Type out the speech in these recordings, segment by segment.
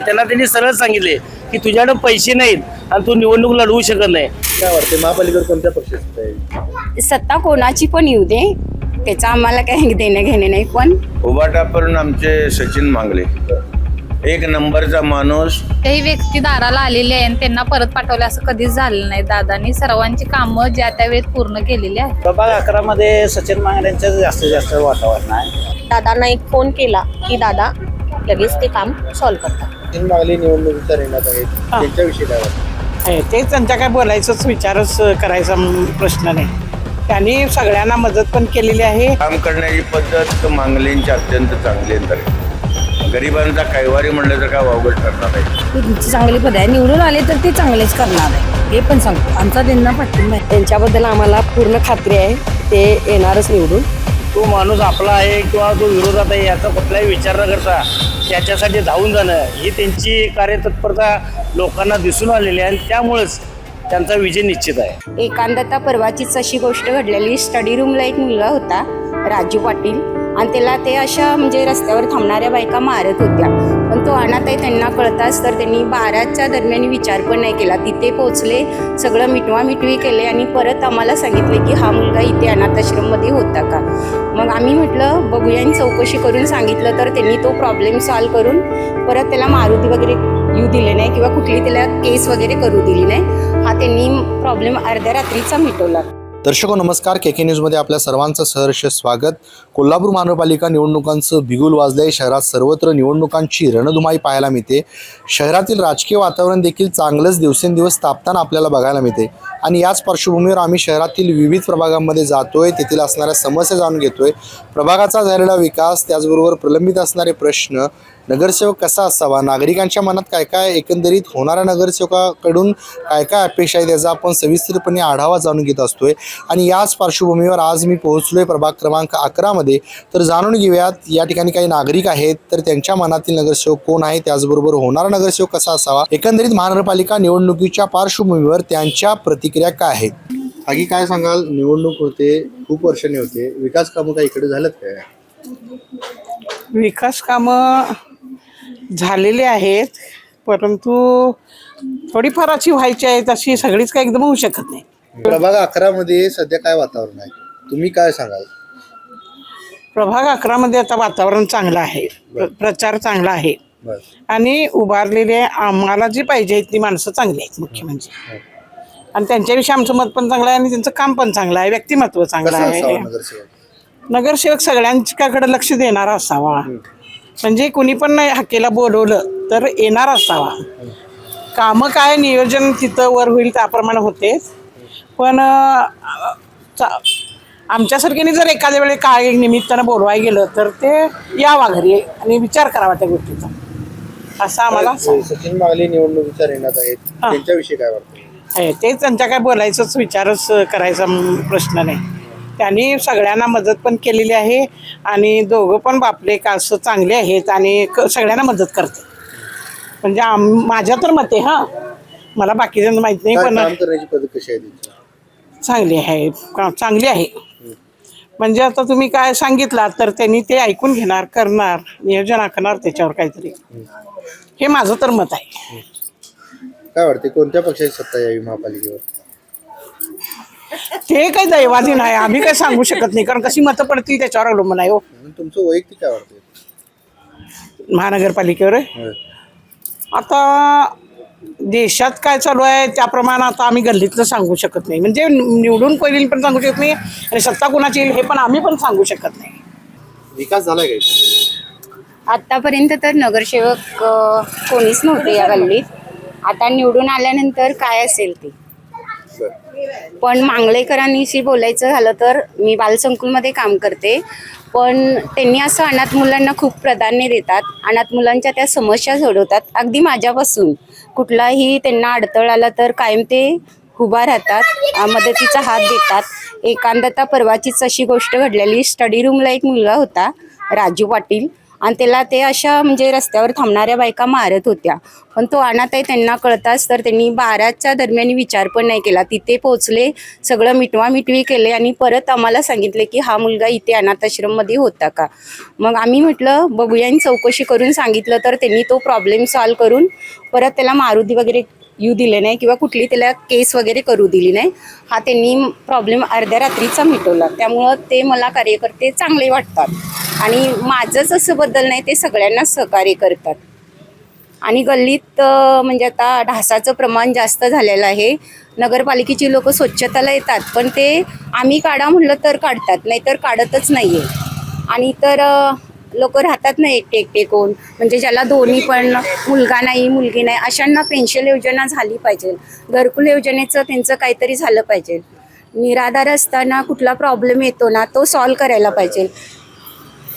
त्यांना त्यांनी सरळ सांगितले की तुझ्याकडे पैसे नाहीत आणि तू निवडणूक लढवू शकत नाही. काय वाटते महापालिकेवर कोणत्या पक्षाचं आहे? सत्ता कोणाची पण येऊ दे, त्याचा आम्हाला काही देणं घेणे नाही. पण उभाटावरून आमचे सचिन मांगले एक नंबरचा माणूस. काही व्यक्ती दाराला आलेले आहे आणि त्यांना परत पाठवले असं कधीच झालं नाही. दादांनी सर्वांची कामं ज्या त्या वेळेत पूर्ण केलेली आहेत. प्रभाग 11 मध्ये सचिन मांगलेंचं जास्तीत जास्त वातावरण आहे. दादांना एक फोन केला की दादा लगेच ते काम सॉल्व्ह करतात. सचिन मागले निवडणुकीच्या रिंगणात आहेत, त्यांच्याविषयी काय वाटतं? ते त्यांच्या काय बोलायचंच विचारच करायचा प्रश्न नाही. त्यांनी सगळ्यांना मदत पण केलेली आहे. काम करण्याची पद्धत मांगलेंची अत्यंत चांगली आहे. गरिबांचा कैवारी म्हणलं तर काय वावगट करणार आहे. तुमची चांगली पद आहे, निवडून आले तर ते चांगलेच करणार आहे हे पण सांगतो. आमचा त्यांना पाठिंबा आहे, त्यांच्याबद्दल आम्हाला पूर्ण खात्री आहे ते येणारच निवडून. तो माणूस आपला आहे किंवा तो विरोधात आहे याचा कुठलाही विचार न करता त्याच्यासाठी धावून जाणं ही त्यांची कार्यतत्परता लोकांना दिसून आलेली आहे आणि त्यामुळेच त्यांचा विजय निश्चित आहे. एकांतता परवाचीच अशी गोष्ट घडलेली. स्टडी रूमला एक मुलगा होता राजू पाटील आणि त्याला ते अशा म्हणजे रस्त्यावर थांबणाऱ्या बायका मारत होत्या. पण तो अनाथ आहे त्यांना कळताच तर त्यांनी 12च्या दरम्यान विचार पण नाही केला. तिथे पोचले, सगळं मिटवामिटवी केले आणि परत आम्हाला सांगितले की हा मुलगा इथे अनाथ आश्रममध्ये होता का. मग आम्ही म्हटलं बघूया आणि चौकशी करून सांगितलं तर त्यांनी तो प्रॉब्लेम सॉल्व्ह करून परत त्याला मारुती वगैरे येऊ दिले नाही किंवा कुठली त्याला केस वगैरे करू दिली नाही. हा त्यांनी प्रॉब्लेम अर्ध्या रात्रीचा मिटवला. दर्शको नमस्कार, के न्यूजमध्ये आपल्या सर्वांचं सहर्ष स्वागत. कोल्हापूर महानगरपालिका निवडणुकांचं बिगुल वाजलंय. शहरात सर्वत्र निवडणुकांची रणधुमाई पाहायला मिळते. शहरातील राजकीय वातावरण देखील चांगलंच दिवसेंदिवस तापताना आपल्याला बघायला मिळते आणि याच पार्श्वभूमीवर आम्ही शहरातील विविध प्रभागांमध्ये जातोय, तेथील असणाऱ्या समस्या जाणून घेतोय, प्रभागाचा झालेला विकास, त्याचबरोबर प्रलंबित असणारे प्रश्न, नगरसेवक कसा असावा, नागरिकांच्या मनात काय काय एकंदरीत होणाऱ्या नगरसेवकाकडून काय काय अपेक्षा आहे त्याचा आपण सविस्तरपणे आढावा जाणून घेत असतोय. आणि याच पार्श्वभूमीवर आज मी पोहोचलोय प्रभाग क्रमांक 11 मध्ये. तर जाणून घेऊयात या ठिकाणी काही नागरिक आहेत तर त्यांच्या मनातील नगरसेवक कोण आहे, त्याचबरोबर होणारा नगरसेवक कसा असावा, एकंदरीत महानगरपालिका निवडणुकीच्या पार्श्वभूमीवर त्यांच्या प्रतिक्रिया काय आहेत. आगी काय सांगाल, निवडणूक होते, खूप वर्षांनी होते, विकास कामं काही इकडे झालेत काय? विकास कामं झालेली आहेत परंतु थोडीफार अशी व्हायची आहेत, अशी सगळीच काय एकदम होऊ शकत नाही. प्रभाग 11 मध्ये सध्या काय वातावरण आहे, तुम्ही काय सांगाल? प्रभाग 11 मध्ये आता वातावरण चांगलं आहे, प्रचार चांगला आहे आणि उभारलेले आम्हाला जी पाहिजे ती माणसं चांगली आहेत मुख्य म्हणजे. आणि त्यांच्याविषयी आमचं मत पण चांगलं आहे आणि त्यांचं काम पण चांगलं आहे, व्यक्तिमत्व चांगलं आहे. नगरसेवक सगळ्यांच्याकडे लक्ष देणारा असावा, म्हणजे कुणी पण नाही हाकेला बोलवलं तर येणार असावा. कामं काय नियोजन तिथं वर होईल त्याप्रमाणे होते. पण आमच्यासारख्याने जर एखाद्या वेळी काय निमित्तानं बोलवायला गेलं तर ते यावा घरी आणि विचार करावा त्या गोष्टीचा, असं आम्हाला. सचिन मागले निवडणुकीच्या रिंगणात आहेत, त्यांच्याविषयी काय वाटतं? ते त्यांच्या काय बोलायचंच विचारच करायचा प्रश्न नाही. त्यांनी सगळ्यांना मदत पण केलेली आहे आणि दोघं पण बापले कासं चांगले आहेत आणि सगळ्यांना मदत करते. म्हणजे माझ्या तर मते, हां मला बाकीच्यांना माहित नाही, पण काम करण्याची पद्धत कशी आहे त्यांची? चांगली आहे, चांगली आहे. म्हणजे आता तुम्ही काय सांगितलं तर त्यांनी ते ऐकून घेणार, करणार, नियोजन आखणार त्याच्यावर काहीतरी, हे माझं तर मत आहे. काय वाटते कोणत्या पक्षाची सत्ता यावी महापालिकेवर? ते काही दैवाधीन आहे, आम्ही काही सांगू शकत नाही कारण कशी मतं पडतील त्याच्यावर अवलंबून आहे. हो, तुमचं वैयक्तिक काय वाटतं महानगरपालिकेवर आता देशात काय चालू आहे त्याप्रमाणे आता आम्ही गल्लीतलं सांगू शकत नाही. म्हणजे निवडून कोणी पण सांगू शकत नाही आणि सत्ता कोणाची येईल हे पण आम्ही पण सांगू शकत नाही. विकास झालाय का? आतापर्यंत तर नगरसेवक कोणीच नव्हते या गल्लीत. आता निवडून आल्यानंतर काय असेल ते. पण मांगलेकरांनीशी बोलायचं झालं तर मी बालसंकुलमध्ये काम करते, पण त्यांनी असं अनाथ मुलांना खूप प्राधान्य देतात. अनाथ मुलांच्या त्या समस्या सोडवतात. अगदी माझ्यापासून कुठलाही त्यांना अडथळा आला तर कायम ते उभा राहतात, मदतीचा हात देतात. एकांतता परवाचीच अशी गोष्ट घडलेली. स्टडी रूमला एक मुलगा होता राजू पाटील आणि त्याला ते अशा म्हणजे रस्त्यावर थांबणाऱ्या बायका मारत होत्या. पण तो अनाथाई त्यांना कळताच तर त्यांनी 12च्या दरम्यान विचार पण नाही केला. तिथे पोहोचले, सगळं मिटवामिटवी केले आणि परत आम्हाला सांगितले की हा मुलगा इथे अनाथाश्रममध्ये होता का. मग आम्ही म्हटलं बघूया आणि चौकशी करून सांगितलं तर त्यांनी तो प्रॉब्लेम सॉल्व करून परत त्याला मारुती वगैरे येऊ दिले नाही किंवा कुठली त्याला केस वगैरे करू दिली नाही. हा त्यांनी प्रॉब्लेम अर्ध्या रात्रीचा मिटवला. त्यामुळं ते मला कार्यकर्ते चांगले वाटतात आणि माझंच असं बदल नाही, ते सगळ्यांनाच सहकार्य करतात. आणि गल्लीत म्हणजे आता ढासाचं प्रमाण जास्त झालेलं आहे. नगरपालिकेची लोक स्वच्छताला येतात पण ते आम्ही काढा म्हटलं तर काढतात, नाहीतर काढतच नाही आहे. आणि तर लोक राहतात ना एकटे एकटे कोण, म्हणजे ज्याला दोन्ही पण मुलगा नाही मुलगी नाही अशांना पेन्शन योजना झाली पाहिजे. घरकुल योजनेचं त्यांचं काहीतरी झालं पाहिजे. निराधार असताना कुठला प्रॉब्लेम येतो ना तो सॉल्व करायला पाहिजे.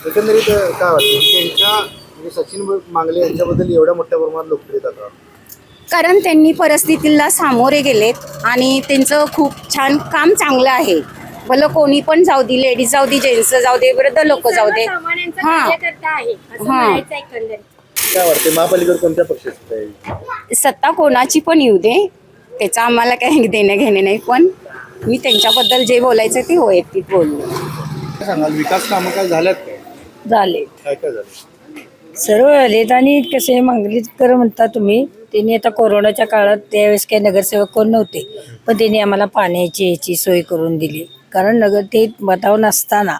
एकंदरीत काय वाटतं त्यांच्या म्हणजे सचिन मांगले यांच्याबद्दल एवढ्या मोठ्या प्रमाणात लोकप्रियता का? कारण त्यांनी परिस्थितीला सामोरे गेलेत आणि त्यांचं खूप छान काम चांगलं आहे. भलं कोणी पण जाऊ दे, लेडीज जाऊ दे, जेंट्स जाऊ दे, वृद्ध लोक जाऊ दे. हां हां काय वाटते महापालिकेवर कोणत्या पक्षाची आहे? सत्ता कोणाची पण येऊ दे, त्याचं आम्हाला काही देणं घेणे नाही. पण मी त्यांच्याबद्दल जे बोलायचं ते वैयक्तिक बोललो. काय सांगाल विकास कामं काय झाल्यात काय? झाले काय काय झालं? सर्व झालेत. आणि कसे मंगलीकर म्हणता तुम्ही, त्यांनी आता कोरोनाच्या काळात त्यावेळेस काही नगरसेवक कोण नव्हते पण त्यांनी आम्हाला पाण्याची याची सोय करून दिली. कारण नगर ते बताव नसताना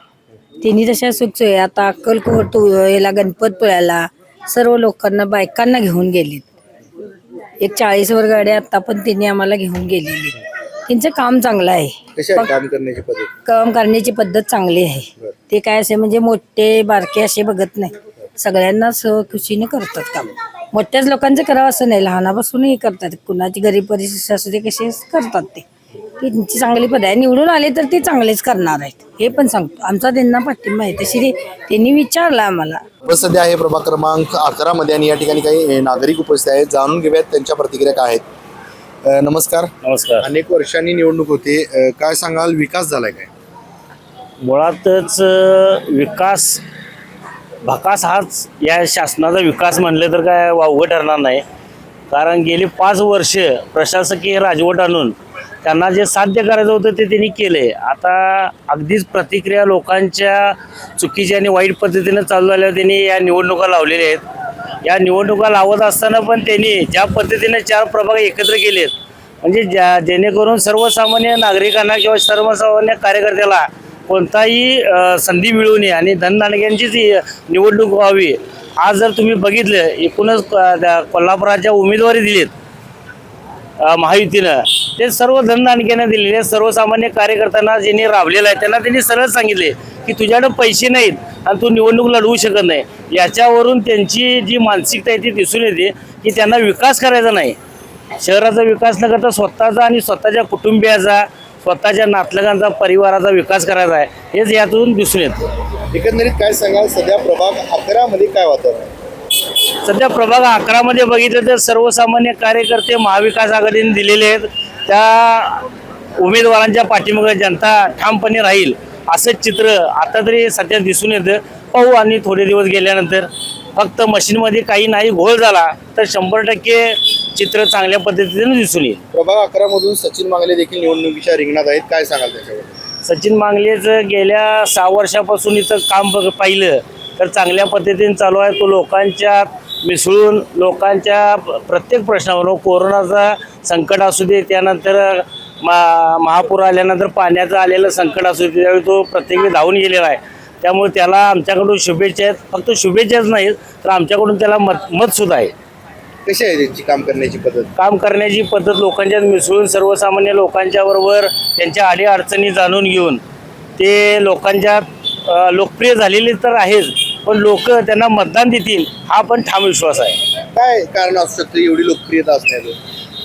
त्यांनी तशा सुखसोयी आता अक्कलकोट याला गणपतपुळ्याला सर्व लोकांना बायकांना घेऊन गेलीत. एक 40वर गाड्या आता पण त्यांनी आम्हाला घेऊन गेलेली. त्यांचं काम चांगलं आहे. कशी आहे काम करण्याची पद्धत? काम करण्याची पद्धत चांगली आहे. ते काय असे म्हणजे मोठे बारके असे बघत नाही, सगळ्यांना खुशीने करतात काम. मोठ्याच लोकांचं करावं असं नाही, लहानापासूनही करतात. कुणाची गरीब परिस्थिती असू दे कसे करतात ते. त्यांची चांगली पद्धत आहे. निवडून आले तर ते चांगलेच करणार आहेत हे पण सांगतो. आमचा त्यांना पाठिंबा आहे. तशी त्यांनी विचारलं आम्हाला. सध्या आहे प्रभाग क्रमांक 11 मध्ये आणि या ठिकाणी काही नागरिक उपस्थित आहेत. जाणून घेऊयात त्यांच्या प्रतिक्रिया काय आहेत. नमस्कार. नमस्कार. अनेक वर्षांनी निवडणूक होते, काय सांगाल विकास झालाय काय? मुळातच विकास भकास हाच या शासनाचा विकास म्हणलं तर काय वावगं ठरणार नाही. कारण गेली 5 वर्ष प्रशासकीय राजवट आणून त्यांना जे साध्य करायचं होतं ते त्यांनी केले. आता अगदीच प्रतिक्रिया लोकांच्या चुकीच्या आणि वाईट पद्धतीनं चालू झाल्यावर त्यांनी या निवडणुका लावलेल्या आहेत. या निवडणुका लावत असताना पण त्यांनी ज्या पद्धतीने 4 प्रभाग एकत्र केलेत म्हणजे जेणेकरून सर्वसामान्य नागरिकांना किंवा सर्वसामान्य कार्यकर्त्याला कोणताही संधी मिळू नये आणि धनदानग्यांचीच निवडणूक व्हावी. आज जर तुम्ही बघितलं एकूणच कोल्हापुराच्या उमेदवारी दिलीत महायुतीनं, ते सर्व धनदानग्यांना दिलेले. सर्वसामान्य कार्यकर्त्यांना ज्यांनी राबलेलं आहे त्यांना त्यांनी सरळ सांगितले की तुझ्याकडे पैसे नाहीत आणि तू निवडणूक लढवू शकत नाही. याच्यावरून त्यांची जी मानसिकता आहे ती दिसून येते की त्यांना विकास करायचा नाही. शहराचा विकास न करता स्वतःचा आणि स्वतःच्या कुटुंबियाचा, स्वतःच्या नातलगांचा, परिवाराचा विकास करायचा आहे हेच यातून दिसून येतं. एकंदरीत काय सांगाल सध्या प्रभाग 11 मध्ये काय वातावरण आहे? सध्या प्रभाग 11 मध्ये बघितलं तर सर्वसामान्य कार्यकर्ते महाविकास आघाडीने दिलेले आहेत. त्या उमेदवारांच्या पाठीमागे जनता ठामपणे राहील असं चित्र आता तरी सध्या दिसून येतं. पाहू आणि थोडे दिवस गेल्यानंतर फक्त मशीनमध्ये काही नाही घोळ झाला तर 100% चित्र चांगल्या पद्धतीने दिसून येईल. प्रभाग 11 मधून सचिन मांगले देखील निवडणुकीच्या रिंगणात आहेत, काय सांगाल त्याच्याबद्दल? सचिन मांगलेचं गेल्या 6 वर्षापासून इथं काम पाहिलं तर चांगल्या पद्धतीने चालू आहे. तो लोकांच्या मिसळून लोकांच्या प्रत्येक प्रश्नावर, कोरोनाचा संकट असू दे, त्यानंतर महापूर आल्यानंतर पाण्याचं आलेलं संकट असू दे, त्यावेळी तो प्रत्येक वेळी धावून गेलेला आहे. त्यामुळे त्याला आमच्याकडून शुभेच्छा आहेत. फक्त शुभेच्छाच नाहीत तर आमच्याकडून त्याला मतसुद्धा आहे. कशी आहे त्यांची काम करण्याची पद्धत? काम करण्याची पद्धत लोकांच्यात मिसळून सर्वसामान्य लोकांच्या बरोबर त्यांच्या अडीअडचणी जाणून घेऊन ते लोकांच्यात लोकप्रिय झालेले तर आहेच, पण लोक त्यांना मतदान देतील हा पण ठाम विश्वास आहे. काय कारण असू शकतं एवढी लोकप्रियता असण्याचं?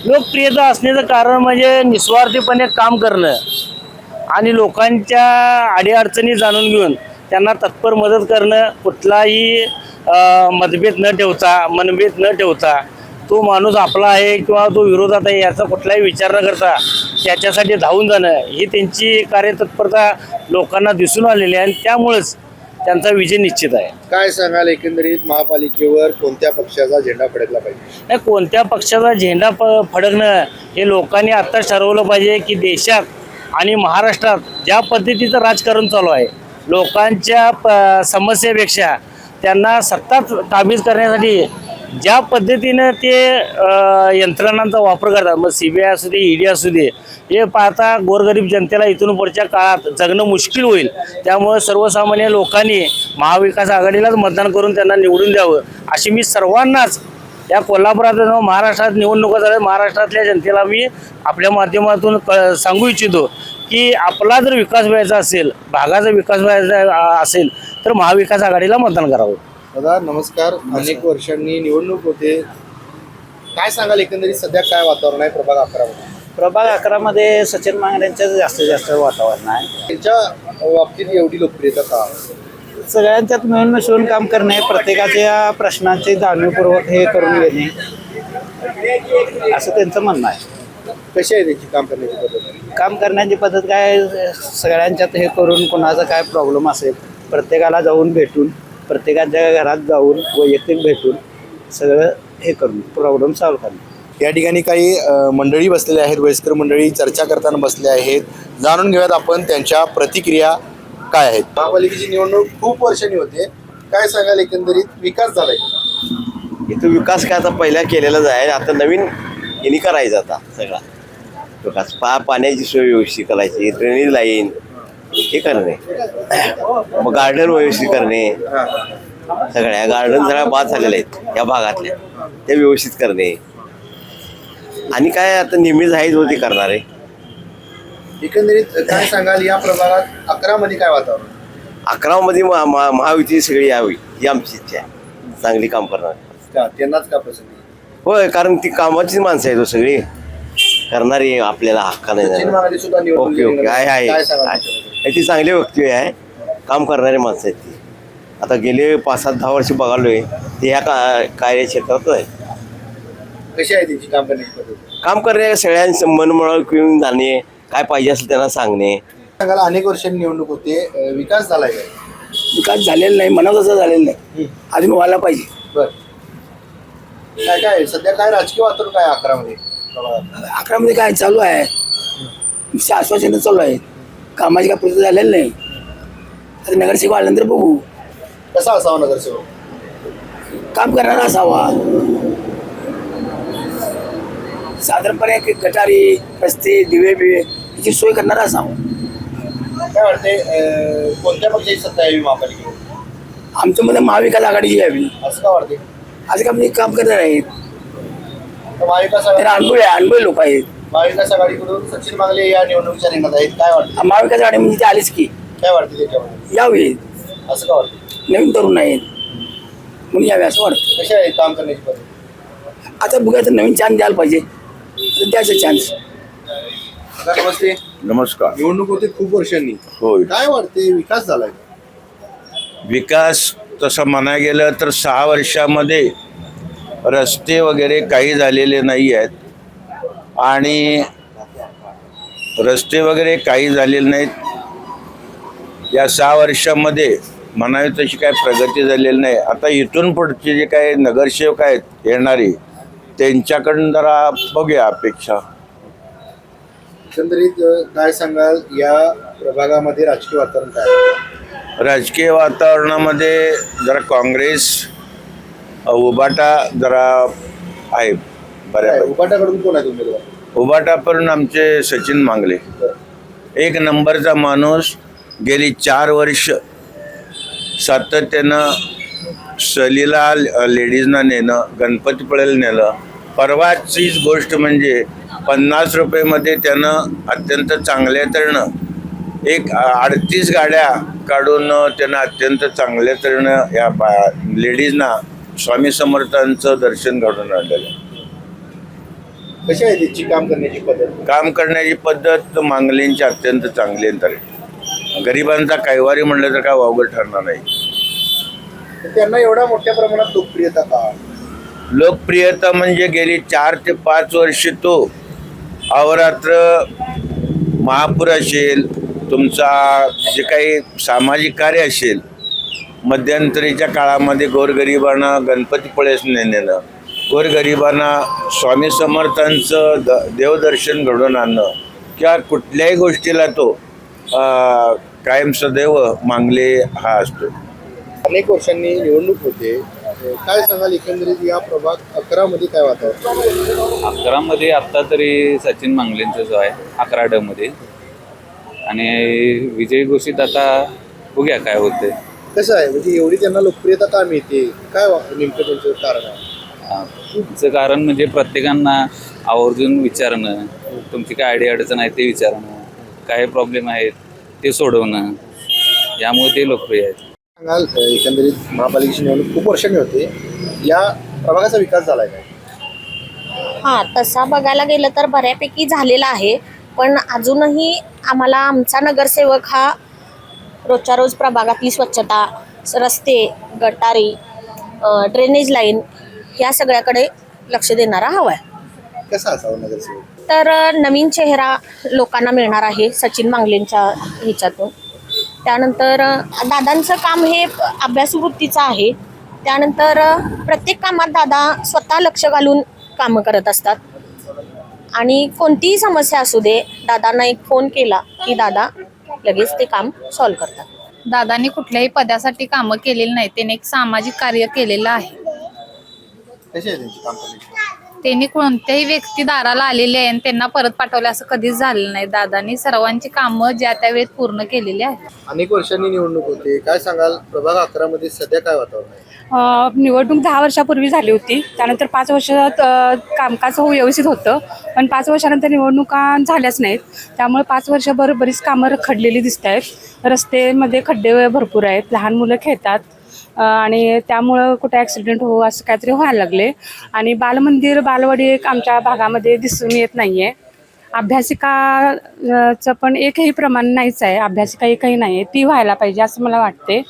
लोकप्रियता असण्याचं कारण म्हणजे निस्वार्थीपणे काम करणं आणि लोकांच्या अडीअडचणी जाणून घेऊन त्यांना तत्पर मदत करणं. कुठलाही मतभेद न ठेवता, मनभेद न ठेवता तो माणूस आपला आहे किंवा तो विरोधात आहे याचा कुठलाही विचार न करता त्याच्यासाठी धावून जाणं ही त्यांची कार्यतत्परता लोकांना दिसून आलेली आहे. आणि त्यामुळेच त्यांचा विजय निश्चित आहे. काय सांगाल एकंदरीत महापालिकेवर कोणत्या पक्षाचा झेंडा फडकला पाहिजे? नाही, कोणत्या पक्षाचा झेंडा फडकणं हे लोकांनी आत्ताच ठरवलं पाहिजे की देशात आणि महाराष्ट्रात ज्या पद्धतीचं राजकारण चालू आहे, लोकांच्या समस्येपेक्षा त्यांना सत्ता काबीज करण्यासाठी ज्या पद्धतीनं ते यंत्रणांचा वापर करतात, मग CBI असू दे, ED असू दे, हे पाहता गोरगरीब जनतेला इथून पुढच्या काळात जगणं मुश्किल होईल. त्यामुळे सर्वसामान्य लोकांनी महाविकास आघाडीलाच मतदान करून त्यांना निवडून द्यावं अशी मी सर्वांनाच या कोल्हापुरात महाराष्ट्रात निवडणुका झाल्या, महाराष्ट्रातल्या जनतेला मी आपल्या माध्यमातून सांगू इच्छितो की आपला जर विकास व्हायचा असेल, भागाचा विकास व्हायचा असेल तर महाविकास आघाडीला मतदान करावं. दादा नमस्कार. अनेक वर्षांनी निवडणूक होते, काय सांगाल एकंदरीत सध्या काय वातावरण आहे प्रभाग 11 मध्ये? प्रभाग 11 मध्ये सचिन मांगड्यांचं जास्तीत जास्त वातावरण आहे. त्यांच्या बाबतीत एवढी लोकप्रियता का? सगळ्यांच्यात मिळून मिसळून काम करणे, प्रत्येकाच्या प्रश्नांची जाणीवपूर्वक हे करून घेणे असं त्यांचं म्हणणं आहे. कशी आहे त्यांची काम करण्याची पद्धत? काम करण्याची पद्धत काय, सगळ्यांच्यात हे करून कोणाचा काय प्रॉब्लेम असेल प्रत्येकाला जाऊन भेटून, प्रत्येकाच्या घरात जाऊन वैयक्तिक भेटून सगळं हे करून प्रॉब्लेम सॉल्व्ह करणं. या ठिकाणी काही मंडळी बसलेल्या आहेत, वयस्कर मंडळी चर्चा करताना बसले आहेत. जाणून घेऊयात आपण त्यांच्या प्रतिक्रिया काय आहेत. महापालिकेची निवडणूक खूप वर्षांनी होते, काय सांगाल एकंदरीत विकास झालाय? इथं विकास काय आता पहिला केलेलाच आहे, आता नवीन यांनी करायचं आता सगळा विकास. पाण्याची सोय व्यवस्थित करायची, ड्रेनेज लाईन हे करणे, मग गार्डन व्यवस्थित करणे, सगळ्या गार्डन सगळ्या बाद झालेल्या आहेत या भागातल्या, त्या व्यवस्थित करणे. आणि काय आता नेहमीच आहेच होती करणारे. एकंदरीत काय सांगाल या प्रभागात 11 मध्ये काय वातावरण? 11 मध्ये महायुती सगळी यावी ही आमची इच्छा आहे, चांगली काम करणार. त्यांनाच का पसंत? होय, कारण ती कामाचीच माणसं आहेत सगळी करणारी, आपल्याला हक्का नाही. ओके ओके, आहे ती चांगली व्यक्ती आहे, काम करणारी माणसं आहेत ती. आता गेले 5-10 वर्ष बघालोय ते ह्या कार्यक्षेत्रात आहे. कशी आहे त्यांची काम करण्याची पद्धत? काम करणे, सगळ्यांचं मनमळ घेऊन जाणे, काय पाहिजे असेल त्यांना सांगणे. सांगायला अनेक वर्षांनी निवडणूक होते, विकास झालाय काय? विकास झालेला नाही, मनातसं झालेलं नाही, अजून व्हायला पाहिजे. बर, काय काय सध्या काय राजकीय वातावरण काय 11 मध्ये? 11 मध्ये काय चालू आहे, आश्वासनं चालू आहे, कामाची काय पूर्ती झालेली नाही. आता नगरसेवक आल्यानंतर बघू कसा असावा नगरसेवक? काम करणारा असावा, साधारणपणे गटारी, रस्ते, दिवे बिवे याची सोय करणारा असावा. काय वाटते कोणत्या पक्षाची सत्ता यावी महापालिकेवर? आमच्या मध्ये महाविकास आघाडीची यावी. असं का वाटते? आज का म्हणजे काम करणार आहेत, महाविकास त्यांना अनुभवी लोक आहेत. महाविकास आघाडीकडून सचिन मांगले या निवडणुकीच्या रिंगणात आहेत, काय वाटतं? महाविकास आघाडी म्हणजे ते आलेच की काय वाटते त्याच्यामध्ये? यावे, असं का वाटतं? नवीन तरुण आहेत म्हणून यावे असं वाटतं. कशी आहे काम करण्याची पद्धत? आता बघा तर नवीन चान्स द्यायला पाहिजे, द्यायचं चान्स. नमस्ते. नमस्कार. निवडणूक होते खूप वर्षांनी, होय, काय वाटते विकास झालाय? विकास तसं म्हणायला गेलं तर 6 वर्षामध्ये रस्ते वगैरे काही झालेले नाही आहेत, आणि रस्ते वगैरे काही झालेले नाहीत. या 6 वर्षामध्ये म्हणावी तशी काय प्रगती झालेली नाही. आता इथून पुढचे जे काही नगरसेवक आहेत येणारी, त्यांच्याकडून जरा बघूया अपेक्षा. एकंदरीत काय सांगाल या प्रभागामध्ये राजकीय वातावरण काय? राजकीय वातावरणामध्ये जरा काँग्रेस, उबाटा जरा आहे बऱ्यापैकी. उपाटाकडून कोण आहे उमेदवार? उबाटाकडून आमचे सचिन मांगले, एक नंबरचा माणूस. गेली 4 वर्ष सातत्यानं सहलीला लेडीजना नेणं, गणपतीपुळेला नेलं. परवाचीच गोष्ट म्हणजे 50 रुपयेमध्ये त्यानं अत्यंत चांगल्या तऱ्हेनं एक 38 गाड्या काढून त्यानं अत्यंत चांगल्या तऱ्हेनं या लेडीजना स्वामी समर्थांचं दर्शन घडून आणलेलं. कशी आहे त्याची काम करण्याची पद्धत? काम करण्याची पद्धत मांगलेंची अत्यंत चांगली आहे. गरिबांचा कैवारी म्हणलं तर काय वावगं ठरणार नाही. त्यांना एवढ्या मोठ्या प्रमाणात लोकप्रियता का? लोकप्रियता म्हणजे गेली 4 ते 5 वर्ष तो अवरात्र महापूर असेल, तुमचा जे काही सामाजिक कार्य असेल मध्यंतरीच्या काळामध्ये गोरगरिबांना गणपतीपुळेच नेणं, गोरगरिबांना स्वामी समर्थांचं देवदर्शन घडवून आणणं किंवा कुठल्याही गोष्टीला तो कायम सदैव मांगले हा असतो. अनेक वर्षांनी निवडणूक होते, काय सांगाल एकंदरीत या प्रभाग 11 मध्ये काय वातावरण? 11 मध्ये आत्ता तरी सचिन मांगलेंचं जो आहे 11 मध्ये, आणि विजय घोषित आता बघूया काय होते. कसं आहे म्हणजे एवढी त्यांना लोकप्रियता का मिळते, काय नेमकं त्यांचं कारण आहे? तुमचं कारण म्हणजे प्रत्येकांना आवर्जून विचारणं, तुमची काय अडचण आहे ते विचारणं, काय प्रॉब्लेम आहेत ते सोडवणं, यामुळे ते लोकप्रिय आहेत. सांगाल एकंदरीत महापालिकेची निवडणूक खूप वर्षांनी होते, या प्रभागाचा विकास झालाय काय? हां, तसा बघायला गेलं तर बऱ्यापैकी झालेला आहे, पण अजूनही आम्हाला आमचा नगरसेवक हा रोजच्या रोज प्रभागातली स्वच्छता, रस्ते, गटारी, ड्रेनेज लाईन या सगळ्याकडे लक्ष देणारा हवा आहे. कसा असावा नगरसेवक? तर नवीन चेहरा लोकांना मिळणार आहे सचिन मांगलेंच्या ह्याच्यातून. त्यानंतर दादांचं काम हे अभ्यासू वृत्तीचं आहे. त्यानंतर प्रत्येक कामात दादा स्वतः लक्ष घालून कामं करत असतात, आणि कोणतीही समस्या असू दे दादांना एक फोन केला की दादा लगेच ते काम सॉल्व्ह करतात. दादांनी कुठल्याही पदासाठी कामं केलेली नाही, त्यांनी एक सामाजिक कार्य केलेलं आहे. कशी आहे त्यांची काम करण्याची? त्यांनी कोणत्याही व्यक्ती दाराला आलेली आहे आणि त्यांना परत पाठवले असं कधीच झालेलं नाही. दादांनी सर्वांची कामं ज्या त्या वेळेत पूर्ण केलेली आहेत. अनेक वर्षांनी निवडणूक होते, काय सांगाल प्रभाग 11 मध्ये सध्या काय वातावरण आहे? निवडणूक 10 वर्षापूर्वी झाली होती, त्यानंतर 5 वर्षात कामकाज व्यवस्थित होतं, पण 5 वर्षानंतर निवडणुका झाल्याच नाहीत. त्यामुळे 5 वर्षभर बरीच कामं रखडलेली दिसत आहेत. रस्तेमध्ये खड्डे भरपूर आहेत, लहान मुलं खेळतात, आणि त्यामुळं कुठे ॲक्सिडेंट हो असं काहीतरी व्हायला लागले. आणि बालमंदिर बालवाडी एक आमच्या भागामध्ये दिसून येत नाही आहे. अभ्यासिकाचं पण एकही प्रमाण नाहीच आहे, अभ्यासिका एकही नाही आहे, ती व्हायला पाहिजे असं मला वाटते.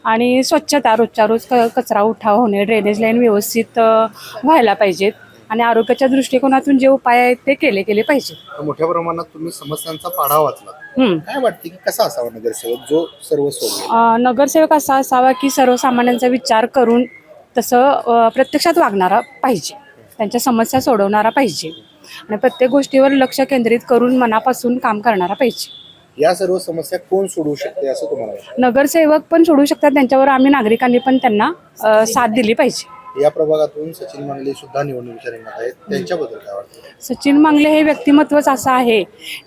आणि स्वच्छता, रोजच्या रोज कचरा उठाव होणे, ड्रेनेज लाईन व्यवस्थित व्हायला पाहिजेत, आणि आरोग्याच्या दृष्टिकोनातून जे उपाय आहेत ते केले पाहिजे. मोठ्या प्रमाणात तुम्ही समस्यांचा पाढा वाचला, काय वाटते की कसा असावा नगरसेवक जो सर्व सोडवेल? नगरसेवक असा असावा की सर्वसामान्यांचा विचार करून तसं प्रत्यक्षात वागणारा पाहिजे, त्यांच्या समस्या सोडवणारा पाहिजे, आणि प्रत्येक गोष्टीवर लक्ष केंद्रित करून मनापासून काम करणारा पाहिजे. या सर्व समस्या कोण सोडवू शकते असं तुम्हाला वाटतं? नगरसेवक पण सोडू शकतात, त्यांच्यावर आम्ही नागरिकांनी पण त्यांना साथ दिली पाहिजे. या प्रभागातून सचिन मांगले सुद्धा निवडणुकीच्या रिंगणात आहेत, त्यांच्याबद्दल काय वाटतं? सचिन मांगले हे व्यक्तिमत्वच असं आहे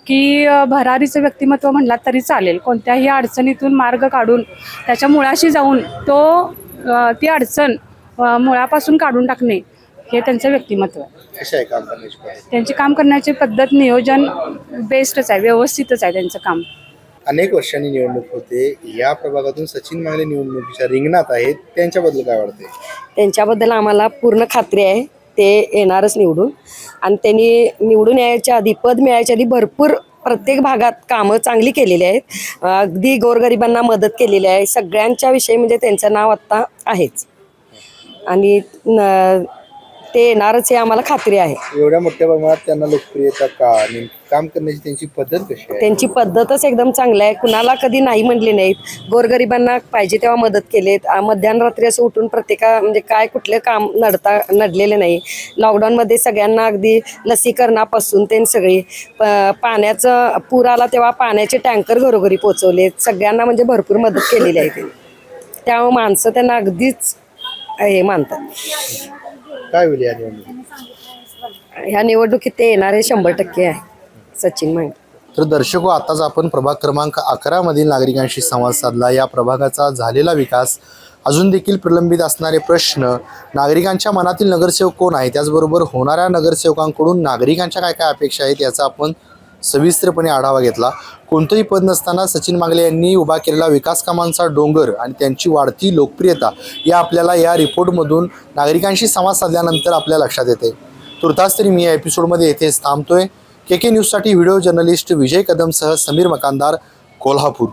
की भरारीचं व्यक्तिमत्व म्हणलात तरी चालेल. कोणत्याही अडचणीतून मार्ग काढून त्याच्या मुळाशी जाऊन ती अडचण मुळापासून काढून टाकणे हे त्यांचं व्यक्तिमत्व आहे. कशी आहे काम करण्याची पद्धत? त्यांची काम करण्याची पद्धत, नियोजन बेस्टच आहे, व्यवस्थितच आहे त्यांचं काम. अनेक वर्षांनी निवडणूक होते, या प्रभागातून सचिन मांगले निवडणुकीच्या रिंगणात आहेत, त्यांच्याबद्दल काय वाटते? त्यांच्याबद्दल आम्हाला पूर्ण खात्री आहे ते येणारच निवडून, आणि त्यांनी निवडून यायच्या आधी, पद मिळायच्या आधी भरपूर प्रत्येक भागात कामं चांगली केलेली आहेत. अगदी गोरगरिबांना मदत केलेली आहे. सगळ्यांच्या विषयी म्हणजे त्यांचं नाव आत्ता आहेच, आणि ते येणारच हे आम्हाला खात्री आहे. एवढ्या मोठ्या प्रमाणात त्यांना लोकप्रियता का? काम करण्याची त्यांची पद्धत कशी आहे? त्यांची पद्धतच एकदम चांगली आहे. कुणाला कधी नाही म्हणले नाहीत. गोरगरिबांना पाहिजे तेव्हा मदत केलेत. मध्यरात्री असं उठून म्हणजे काय कुठलं काम नडलेलं नाही. लॉकडाऊनमध्ये सगळ्यांना अगदी लसीकरणापासून ते सगळी पाण्याचं पूर आला तेव्हा पाण्याचे टँकर घरोघरी पोचवले. सगळ्यांना म्हणजे भरपूर मदत केलेली आहे त्यांनी. त्यामुळे माणसं त्यांना अगदीच हे मानतात. काय होईल या निवडणुकीत? ह्या निवडणुकीत ते येणारे 100% आहे सचिन मांगले. तर दर्शको, आताच आपण प्रभाग क्रमांक 11 मधील नागरिकांशी संवाद साधला. या प्रभागाचा झालेला विकास, अजून देखील प्रलंबित असणारे प्रश्न, नागरिकांच्या मनातील नगरसेवक कोण आहे, त्याचबरोबर होणाऱ्या नगरसेवकांकडून नागरिकांच्या काय काय अपेक्षा आहेत याचा आपण सविस्तरपणे आढावा घेतला. कोणतंही पद नसताना सचिन मांगले यांनी उभा केलेला विकास कामांचा डोंगर आणि त्यांची वाढती लोकप्रियता या आपल्याला या रिपोर्टमधून नागरिकांशी संवाद साधल्यानंतर आपल्या लक्षात येते. तुर्तास तरी मी या एपिसोडमध्ये येथेच थांबतोय. KK न्यूजसाठी व्हिडिओ जर्नलिस्ट विजय कदमसह समीर मकानदार, कोल्हापूर.